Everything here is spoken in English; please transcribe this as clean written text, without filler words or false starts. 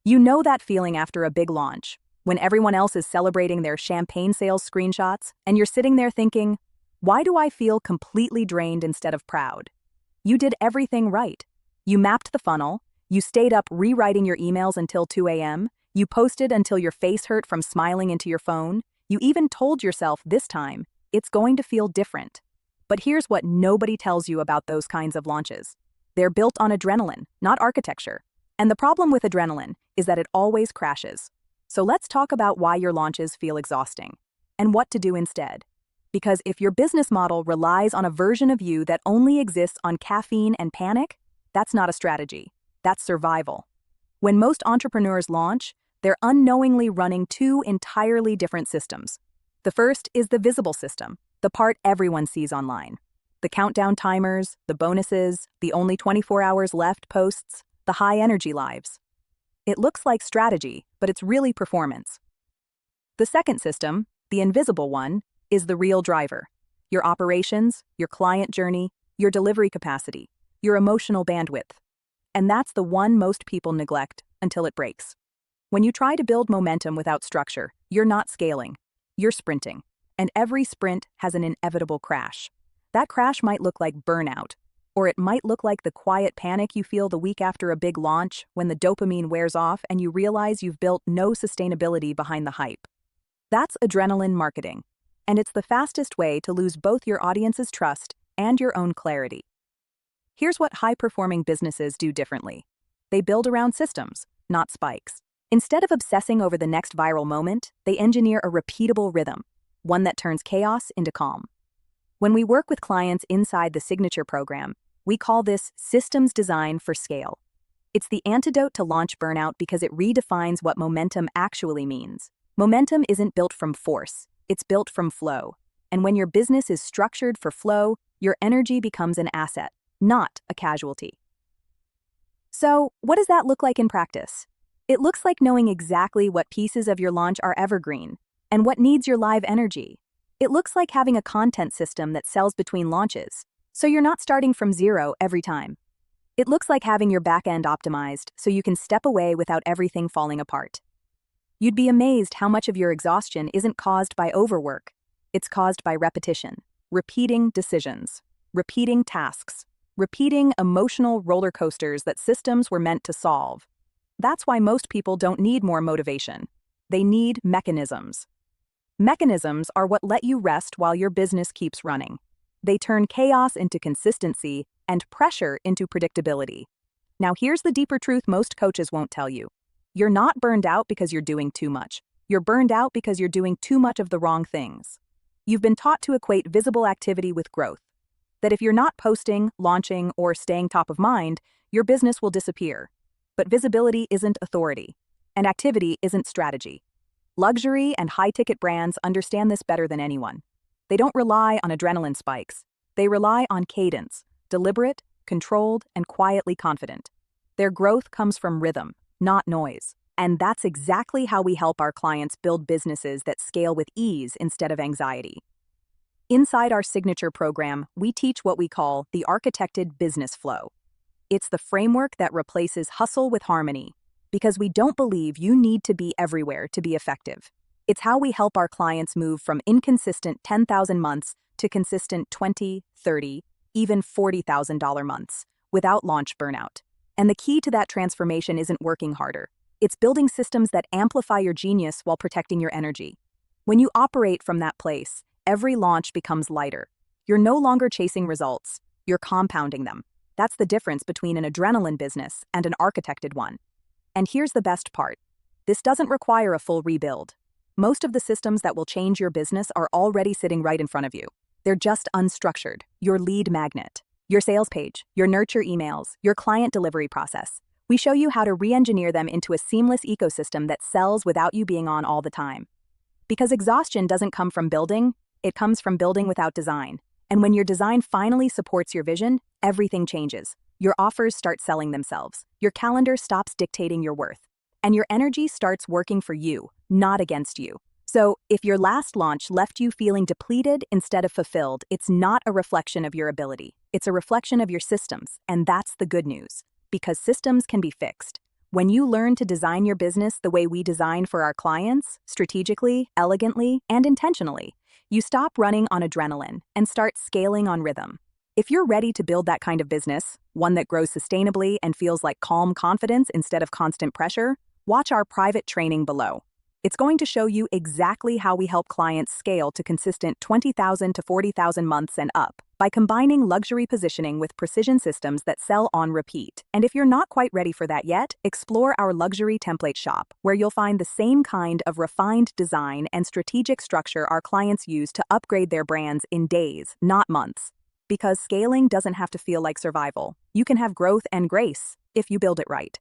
You know that feeling after a big launch, when everyone else is celebrating their champagne sales screenshots, and you're sitting there thinking, why do I feel completely drained instead of proud? You did everything right. You mapped the funnel, you stayed up rewriting your emails until 2 a.m., you posted until your face hurt from smiling into your phone, you even told yourself this time, it's going to feel different. But here's what nobody tells you about those kinds of launches. They're built on adrenaline, not architecture. And the problem with adrenaline is that it always crashes. So let's talk about why your launches feel exhausting and what to do instead. Because if your business model relies on a version of you that only exists on caffeine and panic, that's not a strategy. That's survival. When most entrepreneurs launch, they're unknowingly running two entirely different systems. The first is the visible system, the part everyone sees online. The countdown timers, the bonuses, the only 24 hours left posts, the high-energy lives. It looks like strategy, but it's really performance. The second system, the invisible one, is the real driver. Your operations, your client journey, your delivery capacity, your emotional bandwidth. And that's the one most people neglect until it breaks. When you try to build momentum without structure, you're not scaling. You're sprinting. And every sprint has an inevitable crash. That crash might look like burnout, or it might look like the quiet panic you feel the week after a big launch when the dopamine wears off and you realize you've built no sustainability behind the hype. That's adrenaline marketing, and it's the fastest way to lose both your audience's trust and your own clarity. Here's what high-performing businesses do differently. They build around systems, not spikes. Instead of obsessing over the next viral moment, they engineer a repeatable rhythm, one that turns chaos into calm. When we work with clients inside the Signature program, we call this systems design for scale. It's the antidote to launch burnout because it redefines what momentum actually means. Momentum isn't built from force, it's built from flow. And when your business is structured for flow, your energy becomes an asset, not a casualty. So, what does that look like in practice? It looks like knowing exactly what pieces of your launch are evergreen and what needs your live energy. It looks like having a content system that sells between launches, so you're not starting from zero every time. It looks like having your back end optimized so you can step away without everything falling apart. You'd be amazed how much of your exhaustion isn't caused by overwork. It's caused by repetition, repeating decisions, repeating tasks, repeating emotional roller coasters that systems were meant to solve. That's why most people don't need more motivation. They need mechanisms. Mechanisms are what let you rest while your business keeps running. They turn chaos into consistency and pressure into predictability. Now here's the deeper truth most coaches won't tell you. You're not burned out because you're doing too much. You're burned out because you're doing too much of the wrong things. You've been taught to equate visible activity with growth. That if you're not posting, launching, or staying top of mind, your business will disappear. But visibility isn't authority, and activity isn't strategy. Luxury and high-ticket brands understand this better than anyone. They don't rely on adrenaline spikes. They rely on cadence, deliberate, controlled, and quietly confident. Their growth comes from rhythm, not noise. And that's exactly how we help our clients build businesses that scale with ease instead of anxiety. Inside our Signature program, we teach what we call the architected business flow. It's the framework that replaces hustle with harmony, because we don't believe you need to be everywhere to be effective. It's how we help our clients move from inconsistent 10,000 months to consistent 20, 30, even $40,000 months without launch burnout. And the key to that transformation isn't working harder. It's building systems that amplify your genius while protecting your energy. When you operate from that place, every launch becomes lighter. You're no longer chasing results, you're compounding them. That's the difference between an adrenaline business and an architected one. And here's the best part. This doesn't require a full rebuild. Most of the systems that will change your business are already sitting right in front of you. They're just unstructured, your lead magnet, your sales page, your nurture emails, your client delivery process. We show you how to re-engineer them into a seamless ecosystem that sells without you being on all the time. Because exhaustion doesn't come from building, it comes from building without design. And when your design finally supports your vision, everything changes. Your offers start selling themselves. Your calendar stops dictating your worth. And your energy starts working for you, not against you. So, if your last launch left you feeling depleted instead of fulfilled, it's not a reflection of your ability. It's a reflection of your systems, and that's the good news. Because systems can be fixed. When you learn to design your business the way we design for our clients, strategically, elegantly, and intentionally, you stop running on adrenaline and start scaling on rhythm. If you're ready to build that kind of business, one that grows sustainably and feels like calm confidence instead of constant pressure, watch our private training below. It's going to show you exactly how we help clients scale to consistent 20,000 to 40,000 months and up by combining luxury positioning with precision systems that sell on repeat. And if you're not quite ready for that yet, explore our luxury template shop, where you'll find the same kind of refined design and strategic structure our clients use to upgrade their brands in days, not months. Because scaling doesn't have to feel like survival. You can have growth and grace if you build it right.